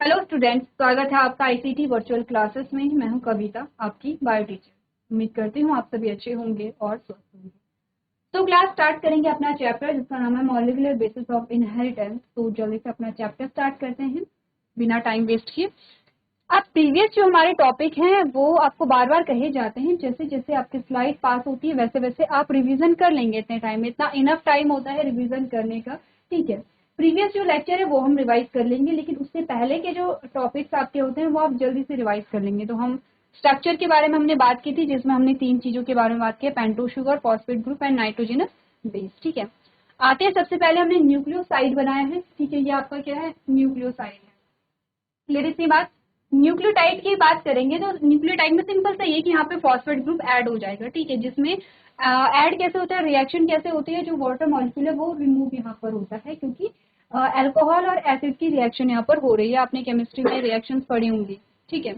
Hello students, स्वागत है आपका आईसीटी वर्चुअल क्लासेस में। मैं हूं कविता, आपकी बायो टीचर। उम्मीद करती हूं आप सभी अच्छे होंगे और स्वस्थ होंगे। तो क्लास स्टार्ट करेंगे अपना चैप्टर जिसका नाम है मॉलिक्यूलर बेसिस ऑफ इनहेरिटेंस। तो जल्दी से अपना चैप्टर स्टार्ट करते हैं बिना टाइम वेस्ट किए। अब प्रीवियस जो हमारे टॉपिक हैं वो आपको बार बार कहे जाते हैं, जैसे जैसे आपकी स्लाइड पास होती है वैसे वैसे आप रिवीजन कर लेंगे। इतने टाइम में इतना इनफ टाइम होता है रिवीजन करने का, ठीक है। प्रीवियस जो लेक्चर है वो हम रिवाइज कर लेंगे, लेकिन उससे पहले के जो टॉपिक्स आपके होते हैं वो आप जल्दी से रिवाइज कर लेंगे। तो हम स्ट्रक्चर के बारे में हमने बात की थी, जिसमें हमने 3 चीजों के बारे में बात की, pentose sugar, phosphate group and nitrogenous base, ठीक है। आते हैं, सबसे पहले हमने न्यूक्लियोसाइड बनाया है, ठीक है। ये आपका क्या है, न्यूक्लियोसाइड है। क्लियर इतनी बात। न्यूक्लियोटाइड की बात करेंगे तो न्यूक्लियोटाइड में सिंपल सा ये कि यहाँ पे फॉस्फेट ग्रुप ऐड हो जाएगा, ठीक है। जिसमें ऐड कैसे होता है, रिएक्शन कैसे होती है, जो वाटर मॉलिक्यूल है वो रिमूव यहाँ पर होता है, क्योंकि अल्कोहल और एसिड की रिएक्शन यहाँ पर हो रही है। आपने केमिस्ट्री में रिएक्शन पढ़ी होंगी, ठीक है।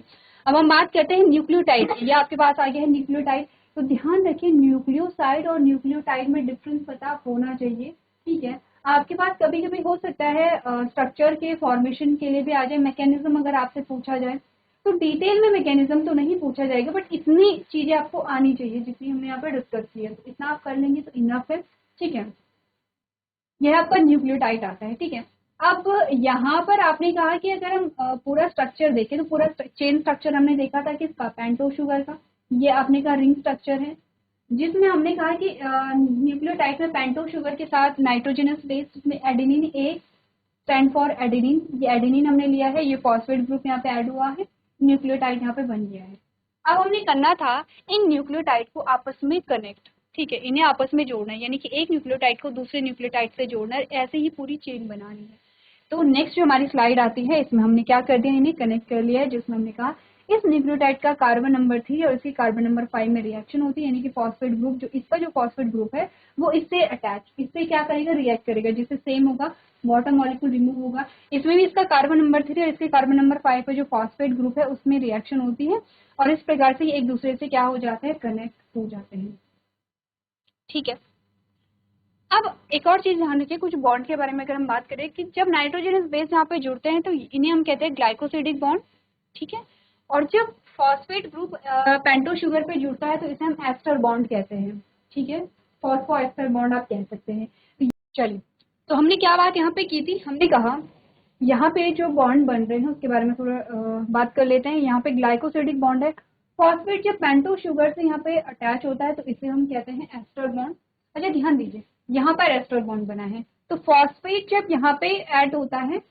अब हम बात करते हैं न्यूक्लियोटाइड। ये आपके पास आ गया है न्यूक्लियोटाइड। तो ध्यान रखिए, न्यूक्लियोसाइड और न्यूक्लियोटाइड में डिफरेंस पता होना चाहिए, ठीक है। आपके पास कभी कभी हो सकता है स्ट्रक्चर के फॉर्मेशन के लिए भी आ जाए, मैकेनिज्म अगर आपसे पूछा जाए तो डिटेल में मैकेनिज्म तो नहीं पूछा जाएगा, बट इतनी चीजें आपको आनी चाहिए जितनी हमने यहाँ पर डिस्कस की है। तो इतना आप कर लेंगे तो इनफ है, ठीक है। यह आपका न्यूक्लियोटाइड आता है, ठीक है। अब यहाँ पर आपने कहा कि अगर हम पूरा स्ट्रक्चर देखें तो पूरा चेन स्ट्रक्चर हमने देखा था किसका, पेंटोस शुगर का। ये आपने कहा रिंग स्ट्रक्चर है, जिसमें हमने कहा कि न्यूक्लियोटाइड में पेंटोस शुगर के साथ नाइट्रोजनस बेस, जिसमें adenine A stand for adenine, ये एडेनिन हमने लिया है। ये फॉस्फेट ग्रुप यहाँ पे ऐड हुआ है, न्यूक्लियोटाइड यहाँ पे बन गया है। अब हमने करना था इन न्यूक्लियोटाइड को आपस में कनेक्ट, ठीक है। इन्हें आपस में जोड़ना है, यानी कि एक न्यूक्लियोटाइड को दूसरे न्यूक्लियोटाइड से जोड़ना है, ऐसे ही पूरी चेन बनानी है। तो नेक्स्ट जो हमारी स्लाइड आती है इसमें हमने क्या कर दिया, इन्हें कनेक्ट कर लिया है, जिसमें हमने कहा इस न्यूक्लियोटाइड का कार्बन नंबर 3 और इसकी कार्बन नंबर 5 में रिएक्शन होती है, यानी कि फॉस्फेट ग्रुप जो इसका जो फॉस्फेट ग्रुप है वो इससे अटैच, इससे क्या करेगा, रिएक्ट करेगा, जिससे सेम होगा, वाटर मॉलिक्यूल रिमूव होगा। इसमें भी इसका कार्बन नंबर 3 और इसके कार्बन नंबर 5 पे जो फॉस्फेट ग्रुप है उसमें रिएक्शन होती है, और इस प्रकार से एक दूसरे से क्या हो जाते हैं, कनेक्ट हो जाते हैं, ठीक है। अब एक और चीज ध्यान रखिए, कुछ बॉन्ड के बारे में अगर हम बात करें कि जब नाइट्रोजनस बेस यहाँ पे जुड़ते हैं तो इन्हें हम कहते हैं ग्लाइकोसिडिक बॉन्ड, ठीक है। और जब फॉस्फेट ग्रुप पेंटोस शुगर पे जुड़ता है तो इसे हम एस्टर बॉन्ड कहते हैं, ठीक है। फॉस्फो एस्टर बॉन्ड आप कह सकते हैं। तो चलिए, तो हमने क्या बात यहाँ पे की थी, हमने कहा यहाँ पे जो बॉन्ड बन रहे हैं उसके बारे में थोड़ा बात कर लेते हैं। यहाँ पे ग्लाइकोसिडिक बॉन्ड है। फॉस्फेट जब पेंटोस शुगर से यहाँ पे अटैच होता है तो इसे हम कहते हैं एस्टर बॉन्ड। अच्छा ध्यान दीजिए, यहाँ पर एस्टर बॉन्ड बना है, तो फॉस्फेट जब यहाँ पे ऐड होता है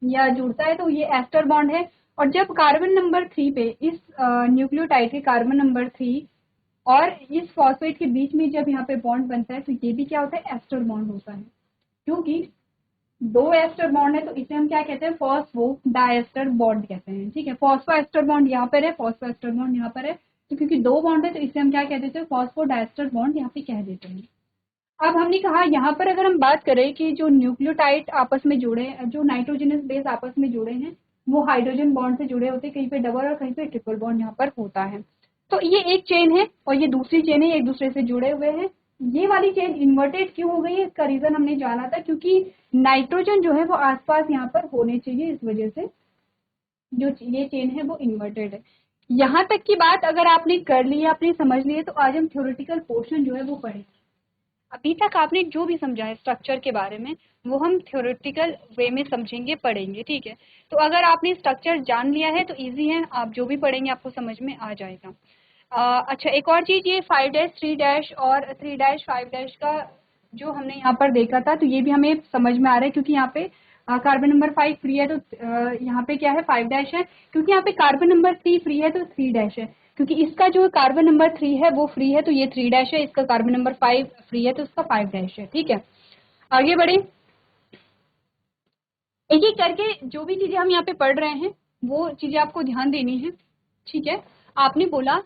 या जुड़ता है तो ये एस्टर बॉन्ड है। और जब कार्बन नंबर 3 पे इस न्यूक्लियोटाइड के कार्बन नंबर 3 और इस फॉस्फेट के बीच में जब यहाँ पे बॉन्ड बनता है तो ये भी क्या होता है, एस्टर बॉन्ड होता है। क्योंकि दो एस्टर बॉन्ड है तो इसे हम क्या कहते हैं, फॉस्फो डाएस्टर बॉन्ड कहते हैं, ठीक है। फॉस्फो एस्टर बॉन्ड यहाँ पर है, फॉस्फो एस्टर बॉन्ड यहाँ पर है, तो क्योंकि दो बॉन्ड है तो इसे हम क्या कह देते हैं, फॉस्फो डाएस्टर बॉन्ड यहाँ पे कह देते हैं। अब हमने कहा यहाँ पर अगर हम बात करें कि जो न्यूक्लियोटाइड आपस में जुड़े, जो नाइट्रोजनस बेस आपस में जुड़े हैं वो हाइड्रोजन बॉन्ड से जुड़े होते हैं, कहीं पे डबल और कहीं पे ट्रिपल बॉन्ड यहाँ पर होता है। तो ये एक चेन है और ये दूसरी चेन है, एक दूसरे से जुड़े हुए हैं। ये वाली चेन इन्वर्टेड क्यों हो गई है, इसका रीजन हमने जाना था, क्योंकि नाइट्रोजन जो है वो आसपास यहाँ पर होने चाहिए, इस वजह से जो ये चेन है वो इन्वर्टेड है। यहाँ तक की बात अगर आपने कर ली है, आपने समझ ली है, तो आज हम थ्योरेटिकल पोर्शन जो है वो पढ़ेंगे। अभी तक आपने जो भी समझा है स्ट्रक्चर के बारे में वो हम थ्योरेटिकल वे में समझेंगे, पढ़ेंगे, ठीक है। तो अगर आपने स्ट्रक्चर जान लिया है तो इजी है, आप जो भी पढ़ेंगे आपको समझ में आ जाएगा। अच्छा एक और चीज, ये 5 डैश 3 डैश और 3 डैश 5 डैश का जो हमने यहाँ पर देखा था तो ये भी हमें समझ में आ रहा है, क्योंकि यहाँ पे कार्बन नंबर 5 फ्री है तो यहाँ पे क्या है, 5 डैश है। क्योंकि यहाँ पे कार्बन नंबर 3 फ्री है तो 3 डैश है, क्योंकि इसका जो कार्बन नंबर 3 है वो फ्री है तो ये 3 डैश है, इसका कार्बन नंबर 5 फ्री है तो इसका 5 डैश है, ठीक है। आगे बढ़े, एक एक करके जो भी चीजें हम यहाँ पे पढ़ रहे हैं वो चीजें आपको ध्यान देनी है, ठीक है। आपने बोला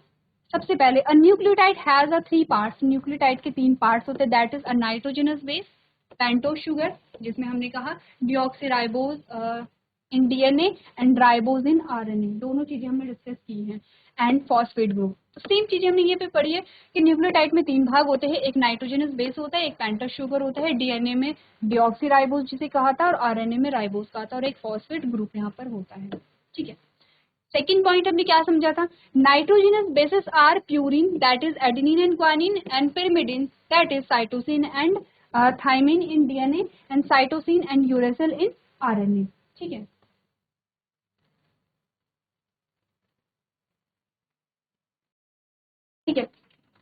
सबसे पहले a nucleotide has a 3 parts, nucleotide के 3 पार्ट्स होते हैं, that is a nitrogenous base, pentose sugar जिसमें हमने कहा deoxyribose in DNA and ribose in RNA, दोनों चीजें हमने डिस्कस की हैं। एंड फॉस्फेट ग्रुप, तो सेम चीजें हमने ये पे पढ़ी है कि न्यूक्लियोटाइड में 3 भाग होते हैं, एक नाइट्रोजनस बेस होता है, एक पेंटोस शुगर होता है, डीएनए में डीऑक्सीराइबोज जिसे कहा था और आरएनए में राइबोज कहा था, और एक फॉस्फेट ग्रुप यहाँ पर होता है। ठीक है, सेकेंड पॉइंट हमने क्या समझा था, nitrogenous bases are purine that is adenine and guanine and pyrimidine that is cytosine and thymine in DNA and cytosine and uracil in RNA. ठीक है, ठीक है,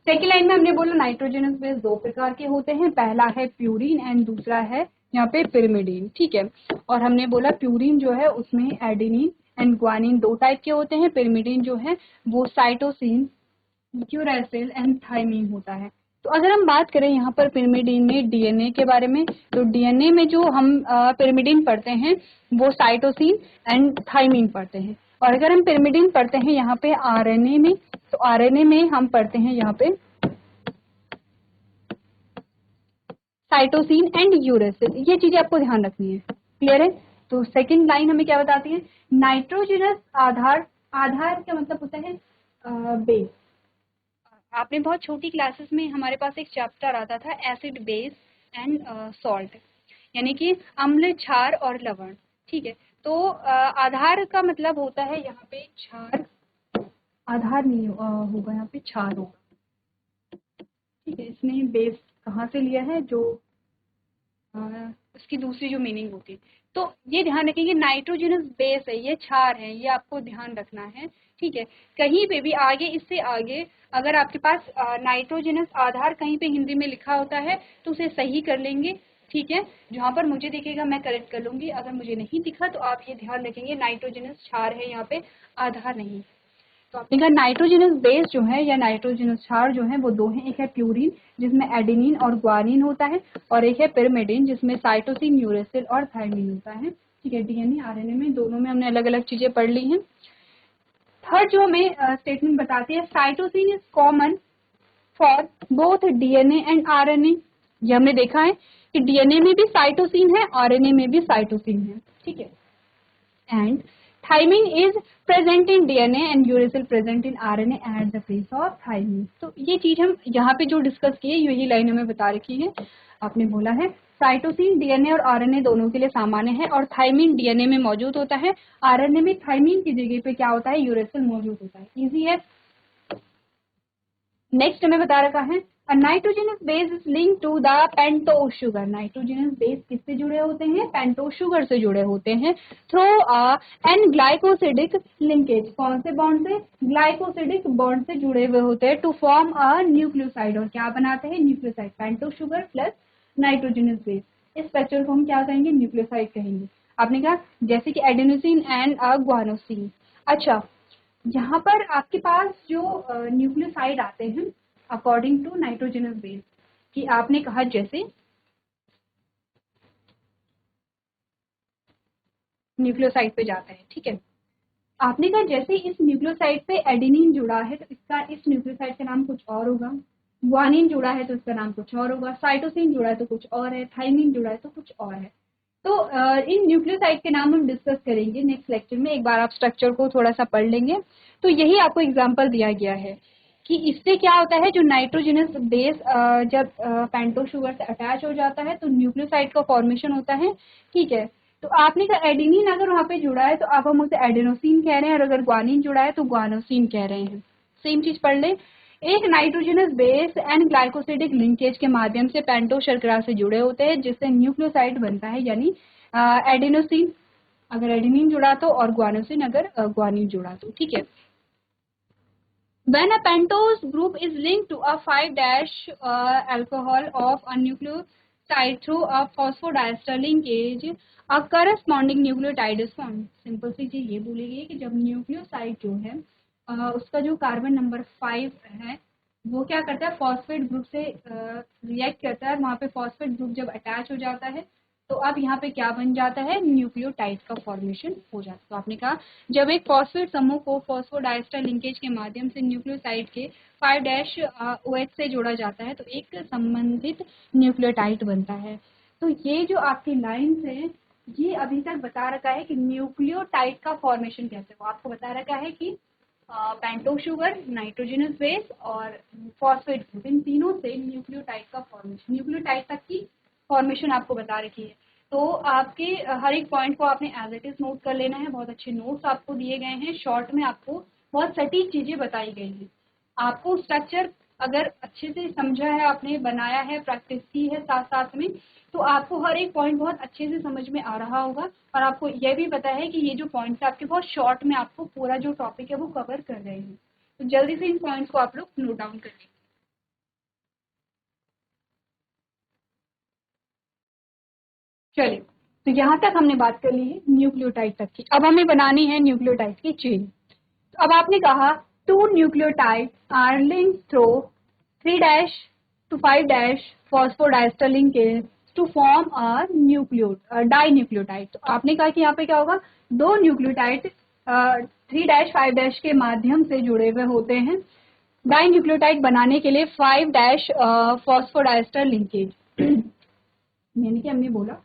सेकेंड लाइन में हमने बोला नाइट्रोजनस बेस 2 प्रकार के होते हैं, पहला है प्यूरिन एंड दूसरा है यहाँ पे pyrimidine। ठीक है, और हमने बोला प्यूरिन जो है उसमें एडेनिन एंड ग्वानिन 2 टाइप के होते हैं, pyrimidine जो है वो साइटोसिन यूरेसिल एंड थाइमिन होता है। तो अगर हम बात करें यहाँ पर pyrimidine में डीएनए के बारे में, तो डीएनए में जो हम pyrimidine पढ़ते हैं वो साइटोसिन एंड थाइमिन पढ़ते हैं, और अगर हम pyrimidine पढ़ते हैं यहाँ पे आरएनए में, तो आरएनए में हम पढ़ते हैं यहाँ पे साइटोसिन एंड यूरेसिल। ये चीजें आपको ध्यान रखनी है, क्लियर है। तो सेकंड लाइन हमें क्या बताती है, नाइट्रोजनस आधार, आधार का मतलब होता है बेस। आपने बहुत छोटी क्लासेस में हमारे पास एक चैप्टर आता था एसिड बेस एंड सॉल्ट, यानी कि अम्ल क्षार और लवण। ठीक है, तो आधार का मतलब होता है यहाँ पे क्षार, आधार नहीं होगा यहाँ पे क्षार होगा। ठीक है, इसने बेस कहाँ से लिया है, जो इसकी दूसरी जो मीनिंग होती है, तो ये ध्यान रखेंगे नाइट्रोजनस बेस है, ये क्षार है, ये आपको ध्यान रखना है। ठीक है, कहीं पे भी आगे, इससे आगे अगर आपके पास नाइट्रोजनस आधार कहीं पे हिंदी में लिखा होता है तो उसे सही कर लेंगे। ठीक है, जहाँ पर मुझे दिखेगा मैं करेक्ट कर लूंगी, अगर मुझे नहीं दिखा तो आप ये ध्यान रखेंगे नाइट्रोजनस क्षार है यहाँ पे, आधार नहीं। तो आपने कहा नाइट्रोजनस बेस जो है या नाइट्रोजनस क्षार जो है वो 2 हैं, एक है प्यूरिन जिसमें एडेनिन और ग्वानिन होता है, और एक है pyrimidine जिसमें साइटोसिन यूरेसिल और थाइमिन होता है। ठीक है, डीएनए आरएनए में दोनों में हमने अलग अलग चीजें पढ़ ली हैं। थर्ड जो हमें स्टेटमेंट बताती है, cytosine is common for both DNA and RNA. ये हमने देखा है कि डीएनए में भी साइटोसिन है, आरएनए में भी साइटोसिन है। ठीक है, and thymine is present in DNA and uracil present in RNA at the place of thymine। तो ये चीज हम यहाँ पे जो डिस्कस किए यही लाइन हमें बता रखी है। आपने बोला है साइटोसिन डीएनए और आरएनए दोनों के लिए सामान्य है, और थाइमिन डीएनए में मौजूद होता है, आरएनए में थाइमिन की जगह पे क्या होता है, यूरेसिल मौजूद होता है। इजी है। नेक्स्ट हमें बता रखा है nitrogenous base is link to the pentose sugar. Nitrogenous base किससे जुड़े होते हैं, पेंटोस शुगर से जुड़े होते हैं थ्रू एन ग्लाइकोसिडिक लिंकेज। कौन से बॉन्ड से, ग्लाइकोसिडिक बॉन्ड से जुड़े हुए होते हैं टू फॉर्म अ न्यूक्लियोसाइड, और क्या बनाते हैं, nucleoside. Pentose sugar plus nitrogenous base, इस स्ट्रक्चर को हम क्या कहेंगे, न्यूक्लियोसाइड कहेंगे। आपने कहा जैसे कि एडेनोसिन एंड ग्वानोसिन। अच्छा, यहाँ पर आपके पास जो न्यूक्लियोसाइड आते हैं अकॉर्डिंग टू नाइट्रोजनस बेस, कि आपने कहा जैसे न्यूक्लियोसाइड पे जाता है। ठीक है, आपने कहा जैसे इस न्यूक्लियोसाइड पे एडेनिन जुड़ा है तो इसका, इस न्यूक्लियोसाइड का नाम कुछ और होगा, ग्वानिन जुड़ा है तो इसका नाम कुछ और होगा, साइटोसिन जुड़ा है तो कुछ और है, थाइमिन जुड़ा है तो कुछ और है। तो इन न्यूक्लियोसाइड के नाम हम डिस्कस करेंगे नेक्स्ट लेक्चर में, एक बार आप स्ट्रक्चर को थोड़ा सा पढ़ लेंगे। तो यही आपको एग्जांपल दिया गया है कि इससे क्या होता है, जो नाइट्रोजनस बेस जब पेंटोस शुगर से अटैच हो जाता है तो न्यूक्लियोसाइड का फॉर्मेशन होता है। ठीक है, तो आपने कहा एडेनिन अगर वहां पे जुड़ा है तो अब हम उसे एडेनोसिन कह रहे हैं, और अगर ग्वानिन जुड़ा है तो ग्वानोसिन कह रहे हैं। सेम चीज पढ़ ले, एक nitrogenous base and glycosidic linkage के माध्यम से पेंटोस शर्करा से जुड़े होते हैं जिससे न्यूक्लियोसाइड बनता है, यानी एडेनोसिन अगर एडेनिन जुड़ा तो, और ग्वानोसिन अगर ग्वानिन जुड़ा तो। ठीक है, when a pentose group is linked to a 5' alcohol of a nucleoside through a phosphodiester linkage, a corresponding nucleotide is formed। Simple सी चीज ये बोली गई कि जब न्यूक्लियोसाइड जो है उसका जो कार्बन नंबर 5 है वो क्या करता है, फॉस्फेट ग्रुप से रिएक्ट करता है, वहां पे फॉस्फेट ग्रुप जब अटैच हो जाता है तो अब यहाँ पे क्या बन जाता है, न्यूक्लियोटाइड का फॉर्मेशन हो जाता है। तो आपने कहा जब एक फॉस्फेट समूह को फॉस्फोडाइस्टर लिंकेज के माध्यम से न्यूक्लियोसाइड के 5' OH से जोड़ा जाता है तो एक संबंधित न्यूक्लियोटाइड बनता है। तो ये जो आपकी लाइंस है ये अभी तक बता रखा है कि न्यूक्लियोटाइड का फॉर्मेशन कैसे हो। आपको बता रखा है कि पेंटोस शुगर, नाइट्रोजनस बेस और फॉस्फेट ग्रुप, इन तीनों से न्यूक्लियोटाइड का फॉर्मेशन, न्यूक्लियोटाइड तक की फॉर्मेशन आपको बता रखी है। तो आपके हर एक पॉइंट को आपने एज इट इज नोट कर लेना है। बहुत अच्छे नोट्स आपको दिए गए हैं, शॉर्ट में आपको बहुत सटीक चीजें बताई गई हैं। आपको स्ट्रक्चर अगर अच्छे से समझा है, आपने बनाया है, प्रैक्टिस की है साथ साथ में, तो आपको हर एक पॉइंट बहुत अच्छे से समझ में आ रहा होगा। और आपको यह भी पता है कि ये जो पॉइंट्स आपके बहुत शॉर्ट में आपको पूरा जो टॉपिक है वो कवर कर रहे हैं। तो जल्दी से इन पॉइंट्स को आप लोग नोट डाउन कर लेंगे। चलिए, तो यहाँ तक हमने बात कर ली है न्यूक्लियोटाइड तक की। अब हमें बनानी है न्यूक्लियोटाइड की चेन। तो अब आपने कहा 2 nucleotide are linked through 3' to 5' phosphodiester linkage to form a dinucleotide. तो आपने कहा कि यहाँ पे क्या होगा, 2 न्यूक्लियोटाइड 3' 5' के माध्यम से जुड़े हुए होते हैं डाइन्यूक्लियोटाइड बनाने के लिए 5' फॉस्फोडाइस्टर लिंकेज। यानी कि हमने बोला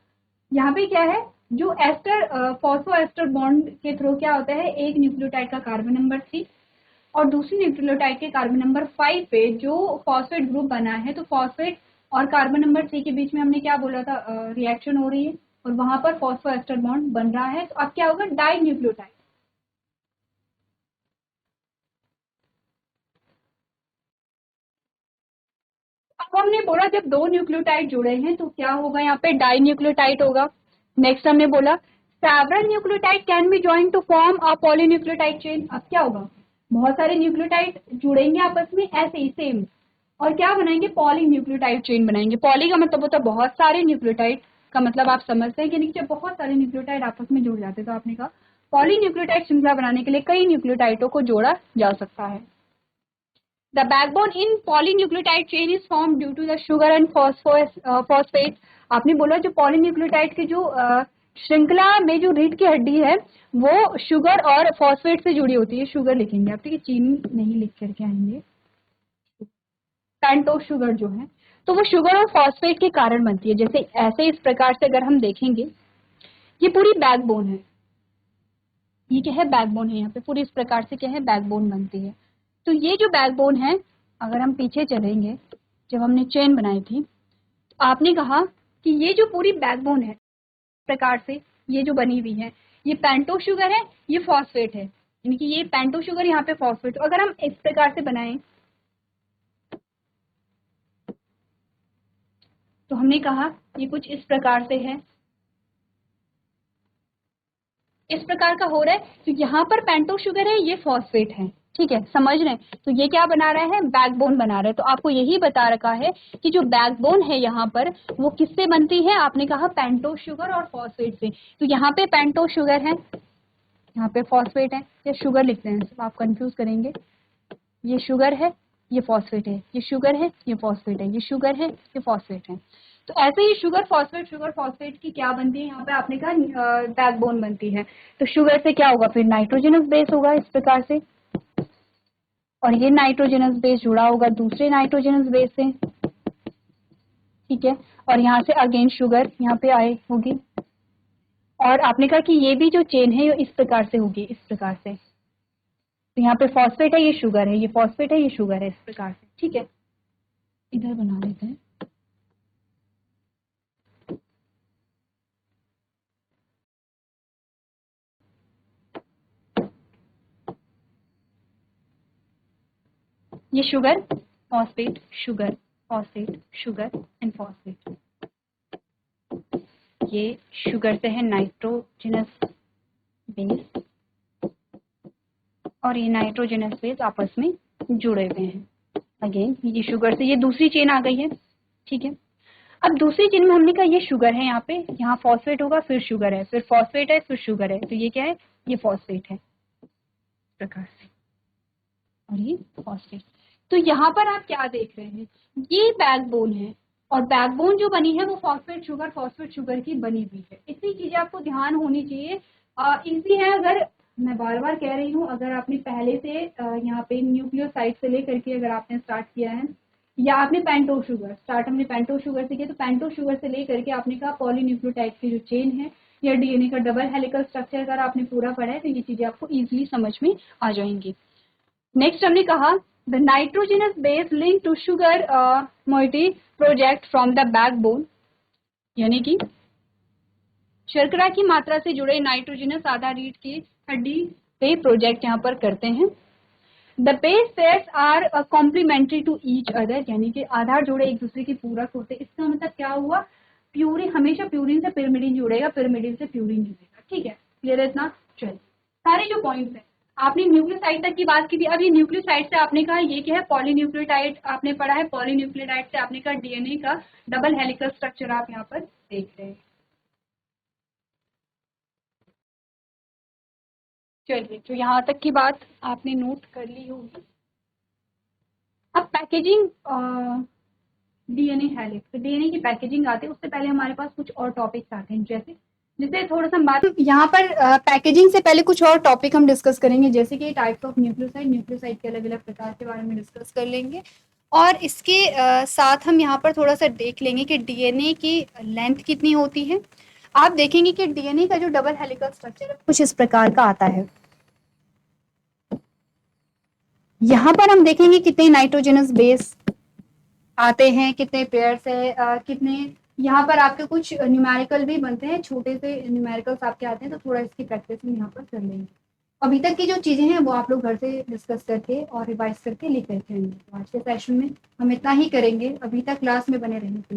यहाँ पे क्या है, जो एस्टर फॉस्फो एस्टर बॉन्ड के थ्रू क्या होता है, एक न्यूक्लियोटाइड का कार्बन नंबर 3 और दूसरी न्यूक्लियोटाइड के कार्बन नंबर 5 पे जो फॉस्फेट ग्रुप बना है, तो फॉस्फेट और कार्बन नंबर 3 के बीच में हमने क्या बोला था, रिएक्शन हो रही है और वहां पर फॉस्फो एस्टर बॉन्ड बन रहा है। तो अब क्या होगा, डाई न्यूक्लियोटाइड। अब हमने बोला जब 2 न्यूक्लियोटाइड जुड़े हैं तो क्या होगा, यहाँ पे डाई न्यूक्लियोटाइड होगा। नेक्स्ट हमने बोला several nucleotide can be join to form a polynucleotide chain. अब क्या होगा, बहुत सारे न्यूक्लियोटाइड जुड़ेंगे आपस में ऐसे ही सेम, और क्या बनाएंगे, पॉलीन्यूक्लियोटाइड चेन बनाएंगे। पॉली का मतलब होता है बहुत सारे, न्यूक्लियोटाइड का मतलब आप समझते हैं कि नहीं, जब बहुत सारे न्यूक्लियोटाइड आपस में जुड़ जाते हैं। तो आपने कहा पॉलीन्यूक्लियोटाइड श्रृंखला बनाने के लिए कई न्यूक्लियोटाइडों को जोड़ा जा सकता है। The backbone in polynucleotide chain is formed due to the sugar and phosphate। आपने बोला जो पॉलीन्यूक्लियोटाइड की जो श्रृंखला में जो रीढ़ की हड्डी है वो शुगर और फॉस्फेट से जुड़ी होती है। शुगर लिखेंगे आप, ठीक है, चीनी नहीं लिख करके आएंगे। पेंटोस शुगर जो है, तो वो शुगर और फॉस्फेट के कारण बनती है। जैसे ऐसे इस प्रकार से अगर हम देखेंगे, ये पूरी बैकबोन है, ये क्या है, बैकबोन है। यहाँ पे पूरी इस प्रकार से क्या है, बैकबोन बनती है। तो ये जो बैकबोन है, अगर हम पीछे चलेंगे, जब हमने चेन बनाई थी, तो आपने कहा कि ये जो पूरी बैकबोन है प्रकार से ये जो बनी हुई है, ये पेंटोस शुगर है, ये फॉस्फेट है, यानी कि ये पेंटोस शुगर, यहाँ पे फॉस्फेट। अगर हम इस प्रकार से बनाएं तो हमने कहा ये कुछ इस प्रकार से है, इस प्रकार का हो रहा है। तो यहाँ पर पेंटोस शुगर है, ये फॉस्फेट है, ठीक है, समझ रहे हैं। तो ये क्या बना रहा है, बैकबोन बना रहा है। तो आपको यही बता रखा है कि जो बैकबोन है यहाँ पर वो किससे बनती है, आपने कहा पेंटोस शुगर और फॉस्फेट से। तो यहाँ पे पेंटोस शुगर है, यहाँ पे फॉस्फेट है, या शुगर लिखते हैं, सब आप कंफ्यूज करेंगे। ये शुगर है, ये फॉस्फेट है, ये शुगर है, ये फॉस्फेट है, ये शुगर है, ये फॉस्फेट है। तो ऐसे ही शुगर फॉस्फेट की क्या बनती है, यहाँ पे आपने कहा बैकबोन बनती है। तो शुगर से क्या होगा, फिर नाइट्रोजनस बेस होगा इस प्रकार से, और ये नाइट्रोजनस बेस जुड़ा होगा दूसरे नाइट्रोजनस बेस से, ठीक है। और यहाँ से अगेन शुगर यहाँ पे आए होगी, और आपने कहा कि ये भी जो चेन है ये इस प्रकार से होगी, इस प्रकार से। तो यहाँ पे फॉस्फेट है, ये शुगर है, ये फॉस्फेट है, ये शुगर है, इस प्रकार से, ठीक है। इधर बना लेते हैं। ये sugar phosphate sugar phosphate sugar and phosphate, ये शुगर से है नाइट्रोजनस बेस, और ये नाइट्रोजनस बेस आपस में जुड़े हुए हैं। अगेन ये शुगर से ये दूसरी चेन आ गई है, ठीक है। अब दूसरी चेन में हमने कहा ये शुगर है, यहाँ पे यहाँ फॉस्फेट होगा, फिर शुगर है, फिर फॉस्फेट है, फिर शुगर है। तो ये क्या है, ये फॉस्फेट है इस प्रकार से, और ये फॉस्फेट। तो यहाँ पर आप क्या देख रहे हैं, ये बैकबोन है, और बैकबोन जो बनी है वो फॉस्फेट शुगर की बनी हुई है। इतनी चीजें आपको ध्यान होनी चाहिए। इजी है, अगर मैं बार बार कह रही हूँ, अगर आपने पहले से यहाँ पे न्यूक्लियोसाइड से लेकर के अगर आपने स्टार्ट किया है, या आपने पेंटोस शुगर स्टार्ट, हमने पेंटोस शुगर से किया, तो पेंटोस शुगर से लेकर के आपने कहा पॉलीन्यूक्लियोटाइड की जो चेन है या डीएनए का डबल हेलिकल स्ट्रक्चर अगर आपने पूरा पढ़ा है तो ये चीजें आपको इजीली समझ में आ जाएंगी। नेक्स्ट हमने कहा the nitrogenous base link to sugar moiety project from the backbone, यानी कि शर्करा की मात्रा से जुड़े नाइट्रोजनस आधार रीढ़ की हड्डी पे प्रोजेक्ट यहाँ पर करते हैं। The base pairs are complementary to each other, यानी कि आधार जोड़े एक दूसरे के पूरक होते हैं। इसका मतलब क्या हुआ, प्यूरिन हमेशा प्यूरिन से पिरिमिडिन जुड़ेगा, पिरिमिडिन से प्यूरिन जुड़ेगा। ठीक है, क्लियर है इतना? चलिए सारे जो पॉइंट्स है आपने न्यूक्लियोसाइड तक की बात की थी। अब ये न्यूक्लियोसाइड से आपने कहा ये क्या है, पॉलीन्यूक्लियोटाइड आपने पढ़ा है। पॉलीन्यूक्लियोटाइड से आपने कहा डीएनए का डबल हेलिकल स्ट्रक्चर आप यहाँ पर देख रहे हैं। चलिए तो यहाँ तक की बात आपने नोट कर ली होगी। अब पैकेजिंग डीएनए हेलिक्स, तो डीएनए की पैकेजिंग आती है, उससे पहले हमारे पास कुछ और टॉपिक्स आते हैं, जैसे थोड़ा सा बात यहाँ पर पैकेजिंग से पहले कुछ और टॉपिक हम डिस्कस करेंगे, जैसे कि टाइप्स ऑफ न्यूक्लियोसाइड, न्यूक्लियोसाइड के अलग अलग प्रकार के बारे में डिस्कस कर लेंगे। और इसके साथ हम यहाँ पर थोड़ा सा देख लेंगे कि डीएनए की लेंथ कितनी होती है। आप देखेंगे कि डीएनए का जो डबल हेलिकल स्ट्रक्चर कुछ इस प्रकार का आता है। यहाँ पर हम देखेंगे कितने नाइट्रोजनस बेस आते हैं, कितने पेयर्स है, कितने यहाँ पर आपके कुछ न्यूमेरिकल भी बनते हैं, छोटे से न्यूमेरिकल्स आपके आते हैं, तो थोड़ा इसकी प्रैक्टिस हम यहाँ पर कर लेंगे। अभी तक की जो चीजें हैं वो आप लोग घर से डिस्कस करके और रिवाइज करके लिख लेते हैं। तो आज के सेशन में हम इतना ही करेंगे। अभी तक क्लास में बने रहने के लिए